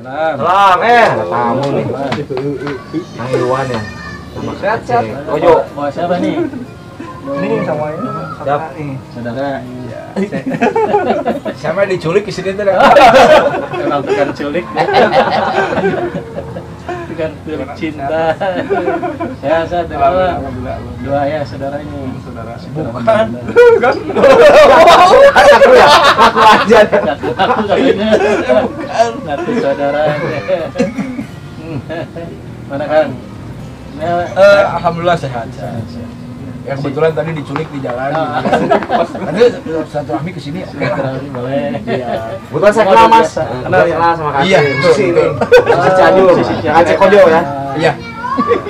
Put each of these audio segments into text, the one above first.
Salam, tamu nih. Yang Iwan ya. Sehat. Kojo. Bawa siapa nih? Ini sama ini. Siap. Saudara. Sama diculik di sini tuh. Emang tukang culik. Tukang culik cinta. Sehat dua ya saudaranya. Saudara Bukan. Aku ya. Aku aja. Aku katanya. Ngaku saudaranya. Mana Kang? Alhamdulillah sehat. Ya kebetulan tadi diculik di jalan. Nanti satu Rahmi kesini, oke lah. Boleh. Iya. Kebetulan saya kenal Mas. Kenal ya? Kenal sama Kak. Iya, betul. Si Cianjur. Kak Kojo ya. Iya,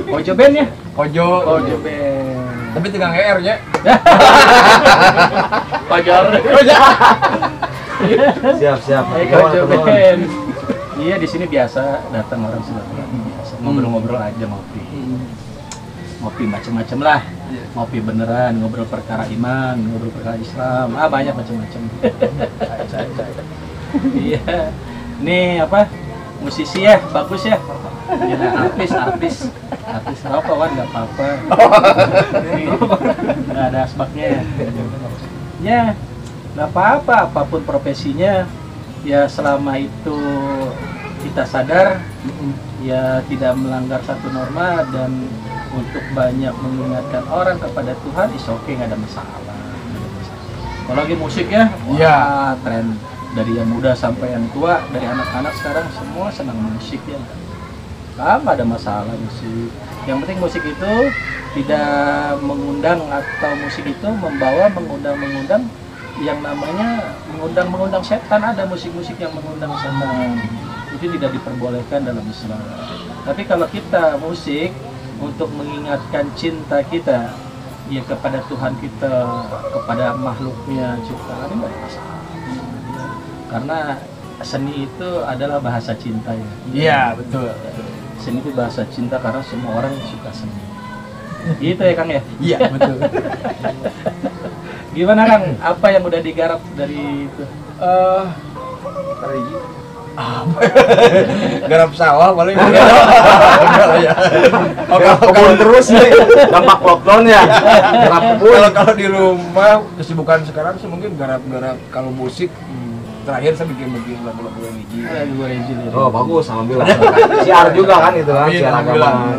Kojo Ben ya? Kojo. Kojo Ben. Tapi tegang ER nya. Pajar. Siap. Hai Kojo Ben. Iya di sini biasa datang orang silaturahmi biasa ngobrol-ngobrol aja ngopi macam-macam lah. Ngopi beneran, ngobrol perkara iman, ngobrol perkara Islam, banyak macam-macam. Iya. Ini apa? Musisi ya, bagus ya. Ya, artis apa kan nggak apa-apa. Nggak ada asbaknya. Ya, nggak apa-apa, apapun profesinya. Ya selama itu kita sadar, ya tidak melanggar satu norma dan untuk banyak mengingatkan orang kepada Tuhan, is oke, nggak ada masalah. Kalau lagi musik ya, wah, tren dari yang muda sampai yang tua, dari anak-anak sekarang semua senang musik ya. Nggak ada masalah musik. Yang penting musik itu tidak mengundang atau musik itu mengundang yang namanya mengundang setan. Ada musik-musik yang mengundang setan, itu tidak diperbolehkan dalam Islam. Tapi kalau kita musik untuk mengingatkan cinta kita ya kepada Tuhan kita, kepada makhluknya ciptaan, ini nggak ada masalah. Karena seni itu adalah bahasa cinta ya. Iya, betul. Seni itu bahasa cinta karena semua orang suka seni. Gitu ya Kang ya? Iya, betul. Gimana Kang? Apa yang udah digarap dari itu? Garap sawah paling enggak lah ya. Kebun terus nih. Dampak lockdown ya. Garap kebun. Kalau di rumah kesibukan sekarang sih mungkin garap kalau musik. Terakhir saya bikin lagu-lagu religi. Oh bagus, alhamdulillah. Siar juga kan itu kan, siar agama.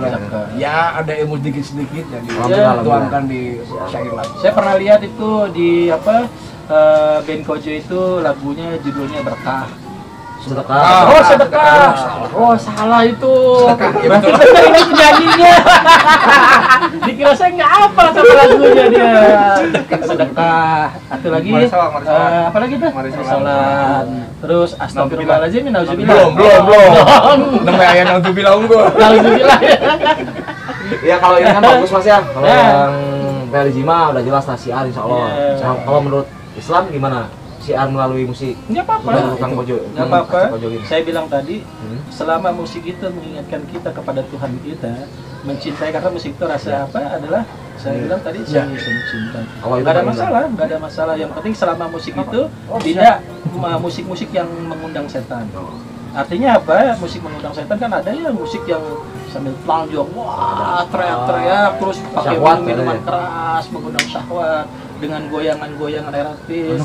Ya ada ilmu sedikit yang dituangkan di syair lagu. Saya pernah lihat itu di band Kojo itu lagunya judulnya Berkah. Sedekah. Oh sedekah. Oh salah itu. Iya betul. Ini penyanyinya. Dikira saya nggak apa sama lagunya dia. Sedekah. Satu lagi. Apa lagi tuh? Salat. Terus astagfirullahaladzim, nauzubillah. Belum. Namanya ayat nauzubillah unggul. Nauzubillah. Ya kalau ini kan bagus Mas ya. Kalau yang religi mah udah jelas siar insyaallah. Kalau menurut Islam gimana? Siar melalui musik. Nggak apa-apa. Nggak apa-apa. Saya bilang tadi, selama musik itu mengingatkan kita kepada Tuhan kita, mencintai, karena musik itu rasa apa adalah, saya bilang tadi seni cinta. Nggak ada masalah. Yang penting selama musik itu tidak musik-musik yang mengundang setan. Artinya apa? Musik mengundang setan kan ada ya musik yang sambil telanjang, wah teriak-teriak, terus pakai minuman keras, mengundang syahwat dengan goyangan-goyangan erotis.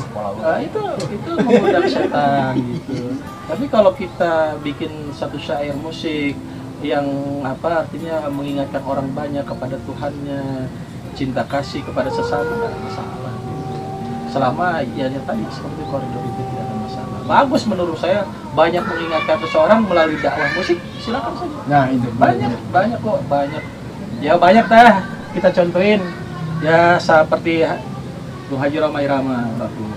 Itu mengundang setan gitu. Tapi kalau kita bikin satu syair musik yang apa artinya mengingatkan orang banyak kepada Tuhannya, cinta kasih kepada sesama, tidak ada masalah. Selama ya tadi seperti koridor itu tidak ada masalah. Bagus menurut saya, banyak mengingatkan seseorang melalui dakwah musik, silakan saja. Nah itu banyak kok, ya banyak dah kita contohin ya, seperti Bung Haji Roma Irama bagus.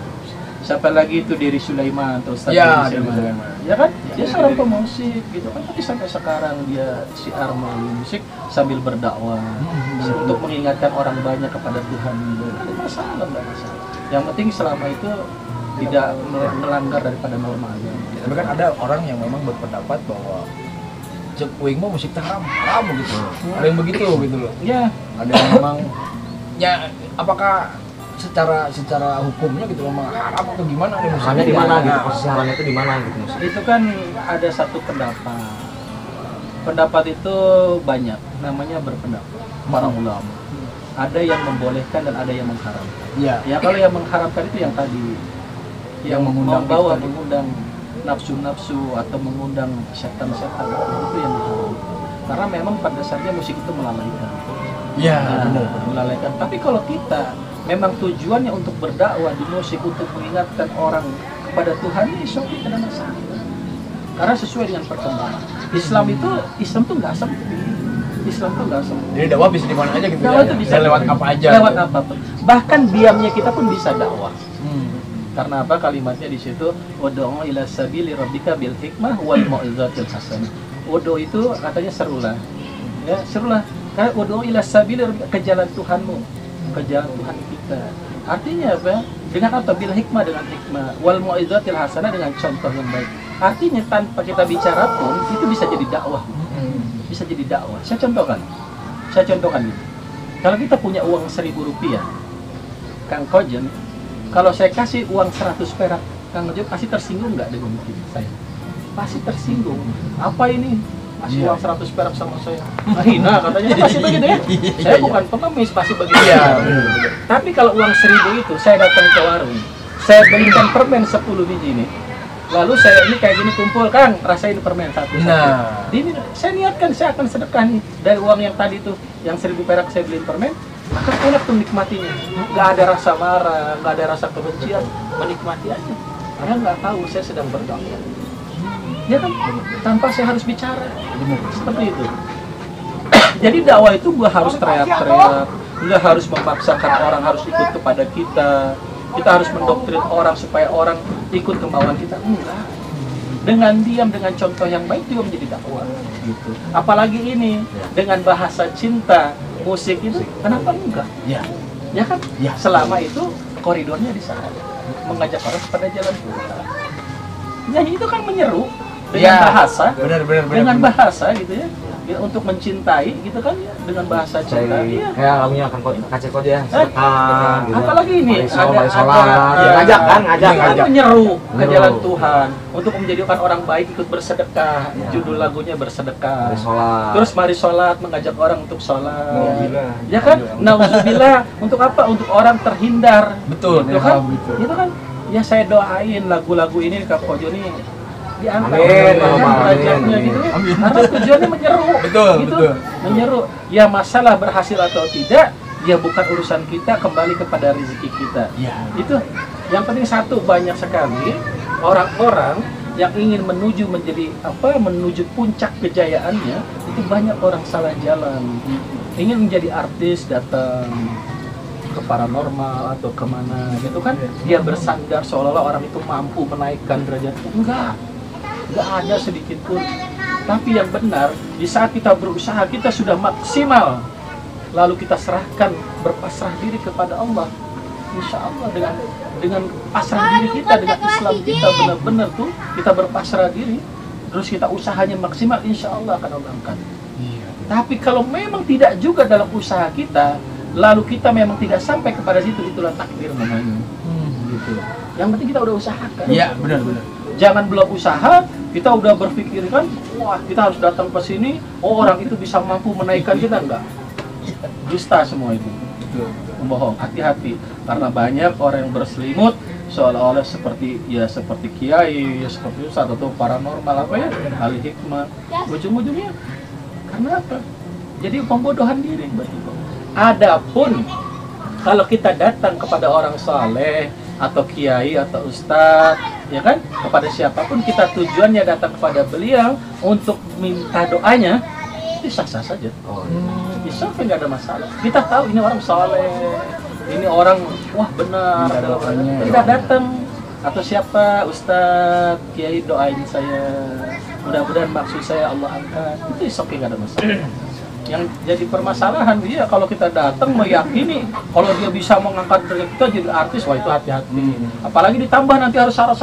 Siapa lagi itu Diri Sulaiman, terus ya, ya kan dia seorang pemusik gitu kan, tapi sampai sekarang dia siar melalui musik sambil berdakwah untuk mengingatkan orang banyak kepada Tuhan. Tidak masalah. Yang penting selama itu tidak melanggar daripada norma agama. Tapi kan ada orang yang memang berpendapat bahwa cek uing mah musik haram begitu. Ada yang begitu gitu loh. Iya. Ada yang memang ya apakah secara hukumnya gitu memang haram atau gimana nih Haramnya di mana gitu, posisi haramnya itu di mana gitu musik? Itu kan ada satu pendapat. Pendapat itu banyak, namanya berpendapat para ulama. Ada yang membolehkan dan ada yang mengharamkan. Iya. Ya kalau yang mengharamkan itu yang tadi, yang mengundang nafsu-nafsu atau mengundang setan-setan, itu yang diharamkan. Karena memang pada dasarnya musik itu melalaikan. Iya, benar. Melalaikan. Tapi kalau kita memang tujuannya untuk berdakwah di musik untuk mengingatkan orang kepada Tuhan, ini tidak ada masalah. Karena sesuai dengan perkembangan. Islam tuh nggak sempit. Islam tuh nggak sempit. Jadi dakwah bisa di mana aja gitu. Dakwah itu bisa lewat apa aja. Lewat apapun. Bahkan diamnya kita pun bisa dakwah. Karena apa kalimatnya di situ? Ud'u ila sabili rabbika bil hikmah wal mau'izatil hasanah. Ud'u itu katanya serulah. Ya, serulah. Karena ud'u ila sabili rabbika, ke jalan Tuhanmu, ke jalan Tuhan kita. Artinya apa? Dengan apa? Bil hikmah, dengan hikmah. Wal mau'izatil hasanah, dengan contoh yang baik. Artinya tanpa kita bicara pun itu bisa jadi dakwah. Bisa jadi dakwah. Saya contohkan gitu. Kalau kita punya uang 1.000 rupiah, Kang Kojen, kalau saya kasih uang 100 perak, Kang Kojen pasti tersinggung nggak dengan saya? Pasti tersinggung. Apa ini? Kasih uang 100 perak sama saya. Hina katanya. Pasti begitu ya? Saya bukan pengemis, pasti begitu. Tapi kalau uang 1.000 itu, saya datang ke warung, saya belikan permen 10 biji ini. Lalu saya ini kayak gini kumpul, Kang, rasain permen satu. Ini saya niatkan saya akan sedekah nih dari uang yang tadi tuh, yang 1.000 perak saya beliin permen, maka enak tuh nikmatinya. Nggak ada rasa marah, nggak ada rasa kebencian, menikmati aja. Karena nggak tahu saya sedang berdakwah. Ya kan, tanpa saya harus bicara, seperti itu. Jadi dakwah itu gua harus teriak-teriak, nggak harus memaksakan orang harus ikut kepada kita. Kita harus mendoktrin orang supaya orang ikut kemauan kita. Enggak. Dengan diam, dengan contoh yang baik juga menjadi dakwah. Gitu. Apalagi ini dengan bahasa cinta, musik itu, kenapa enggak? Ya kan? Selama itu koridornya di sana, mengajak orang kepada jalan Tuhan. Ya itu kan menyeru dengan bahasa, dengan bahasa gitu ya. Ya, untuk mencintai gitu kan dengan bahasa cinta. Iya. Kayak lagunya akan kacek kode ya, sedekah gitu. Apalagi ini ngajak kan menyeru ke jalan Tuhan untuk menjadikan orang baik ikut bersedekah. Judul lagunya bersedekah. Terus mari sholat, mengajak orang untuk sholat. Ya kan? Nauzubillah, untuk apa? Untuk orang terhindar. Betul kan? Itu kan. Ya saya doain lagu-lagu ini Kak Kojo nih diangkat derajatnya gitu ya. Karena tujuannya menyeru. Betul. Menyeru. Ya masalah berhasil atau tidak, ya bukan urusan kita, kembali kepada rezeki kita. Itu yang penting satu, banyak sekali orang-orang yang ingin menuju menuju puncak kejayaannya, itu banyak orang salah jalan. Ingin menjadi artis, datang ke paranormal atau kemana gitu kan, dia bersandar seolah-olah orang itu mampu menaikkan derajatnya. Enggak ada sedikit pun. Tapi yang benar, di saat kita berusaha, kita sudah maksimal, lalu kita serahkan, berpasrah diri kepada Allah. Insya Allah dengan pasrah diri kita, dengan Islam kita benar-benar tuh kita berpasrah diri, terus kita usahanya maksimal, insya Allah akan Allah angkat. Tapi kalau memang tidak juga dalam usaha kita, lalu kita memang tidak sampai kepada situ, itulah takdir namanya. Gitu. Yang penting kita udah usahakan. Iya, benar. Jangan belum usaha, kita udah berpikir kan, wah kita harus datang ke sini, orang itu bisa mampu menaikkan kita, enggak. Dusta semua itu. Bohong, hati-hati. Karena banyak orang yang berselimut seolah-olah seperti kiai, ya seperti ustadz atau paranormal ahli hikmah. Ujung-ujungnya karena apa? Jadi pembodohan diri. Adapun kalau kita datang kepada orang saleh atau kiai atau ustadz, ya kan, kepada siapapun kita tujuannya datang kepada beliau untuk minta doanya, itu sah-sah saja. Bisa, nggak ada masalah. Kita tahu ini orang saleh, ini orang wah benar adalah orangnya. Kita datang atau siapa ustadz, kiai doain saya, mudah-mudahan maksud saya Allah angkat, itu nggak ada masalah. yang jadi permasalahan dia kalau kita datang meyakini kalau dia bisa mengangkat derajat kita jadi artis, wah itu hati-hati. Apalagi ditambah nanti harus syarat.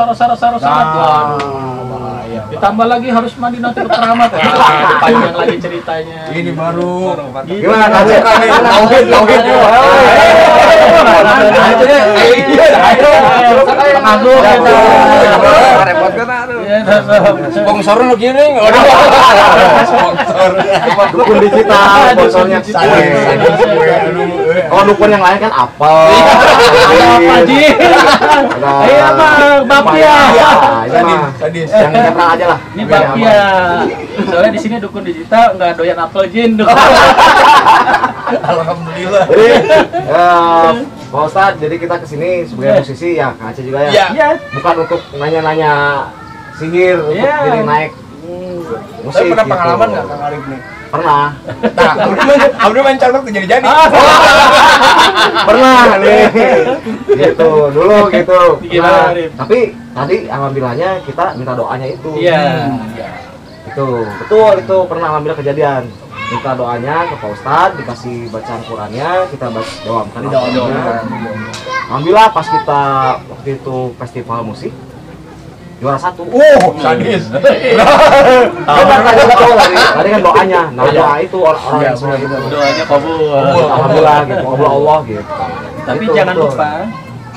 Bahaya. Ditambah lagi harus mandi nanti ke keramat. Panjang lagi ceritanya. Ini baru. Gimana Kak? Tauhid. Sponsor lu gini. Sponsor. Dukun digital, sponsornya sadis. Kalau dukun yang lain kan apel. Apa Ji? Iya Bang, Bapia. Sadis. Yang netral aja lah. Ini Bapia. Soalnya di sini dukun digital nggak doyan apel Jin. Alhamdulillah. Jadi, Pak Ustadz, jadi kita kesini sebagai musisi ya, Kak Aceh juga ya. Iya. Bukan untuk nanya-nanya sihir untuk jadi naik musik. Tapi pernah gitu. pengalaman nggak Kang Arif nih? Pernah. Nah, udah main calon jadi. Pernah nih. Gitu, dulu gitu. Gimana, Arif? Tapi tadi alhamdulillahnya kita minta doanya itu. Iya. Betul itu pernah alhamdulillah kejadian. Minta doanya ke Pak Ustadz, dikasih bacaan Qurannya, kita doakan. Alhamdulillah pas kita waktu itu festival musik juara 1. Sadis. Tadi kan doanya. Nah, doa itu orang yang sudah gitu. Doanya kabul. Alhamdulillah gitu, Allah gitu. Tapi Gitu, jangan betul. lupa,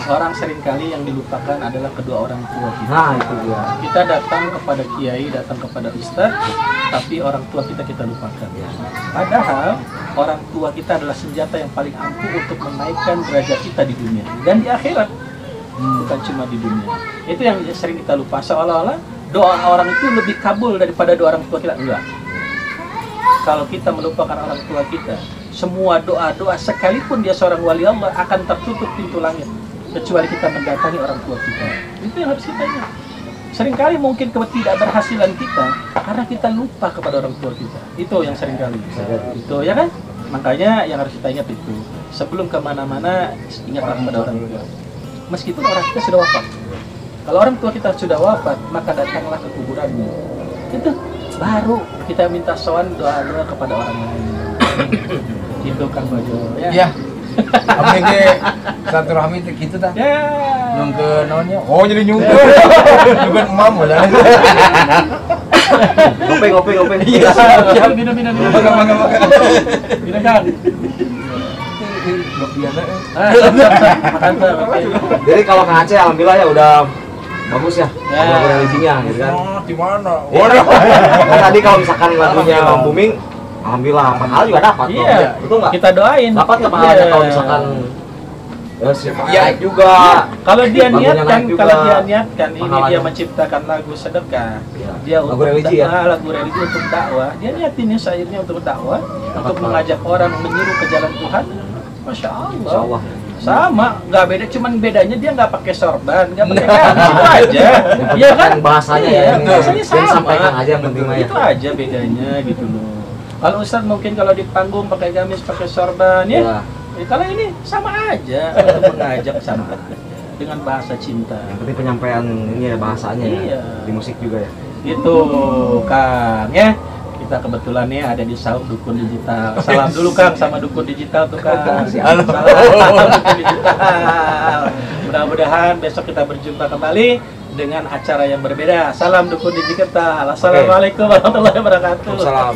orang seringkali yang dilupakan adalah kedua orang tua kita. Nah, itu dia. Kita datang kepada kiai, datang kepada ustadz, tapi orang tua kita lupakan. Padahal orang tua kita adalah senjata yang paling ampuh untuk menaikkan derajat kita di dunia dan di akhirat. Bukan cuma di dunia. Itu yang sering kita lupa. Seolah-olah doa orang itu lebih kabul daripada doa orang tua kita. Enggak. Kalau kita melupakan orang tua kita, semua doa-doa sekalipun dia seorang wali Allah akan tertutup pintu langit kecuali kita mendatangi orang tua kita. Itu yang harus kita ingat. Seringkali mungkin ketidakberhasilan kita karena kita lupa kepada orang tua kita. Itu yang seringkali. Itu ya kan? Makanya yang harus kita ingat itu. Sebelum kemana-mana, ingatlah kepada orang tua. Meskipun orang kita sudah wafat. Kalau orang tua kita sudah wafat, maka datanglah ke kuburannya. Itu baru kita minta soal doa-doa kepada orang lain. Itu Kang Bajo. Iya. Abdi ge satu rahmi teh kitu tah. Ya. Nyungkeun naonnya? Oh, jadi nyungkeun. Nyungkeun emam lah. Ngopi. Iya, minum. Makan. Minum Kang. Biasa. Makan tuh. Jadi kalau Kang Aceh alhamdulillah ya udah bagus ya. Ya. Lagu religinya gitu kan. Oh, di mana? Waduh. Kan tadi kalau misalkan lagunya booming, alhamdulillah pahala juga dapat. Iya. Betul nggak? Kita doain. Dapat nggak pahalanya Iya. kalau misalkan Iya naik juga. Kalau dia Lagunya niatkan, naik juga. kalau dia niatkan ini Pahalanya. dia menciptakan lagu sedekah. Iya. Dia Lagu untuk religi ya? lagu religi untuk dakwah. Dia niatin ya syairnya untuk dakwah, untuk pahala. mengajak orang menyuruh ke jalan Tuhan. Masya Allah. Insya Allah. Sama, nggak beda, cuman bedanya dia nggak pakai sorban, nggak pakai gamis, itu aja. Iya kan? Bahasanya ya. Iya, ini. bahasanya Yang sama. disampaikan aja yang penting mah ya. Itu aja bedanya gitu loh. Kalau Ustadz mungkin kalau di panggung pakai gamis, pakai sorban ya. Iya. Kalau ini sama aja untuk mengajak sama dengan bahasa cinta. Yang penting penyampaian ini ya bahasanya Iya. ya. Di musik juga ya. Itu Kang ya. Kita kebetulan nih ada di Saum Dukun Digital. Salam dulu Kang sama Dukun Digital tuh Kang. Halo. Salam Dukun Digital. Mudah-mudahan besok kita berjumpa kembali dengan acara yang berbeda. Salam Dukun Digital. Assalamualaikum warahmatullahi wabarakatuh. Waalaikumsalam.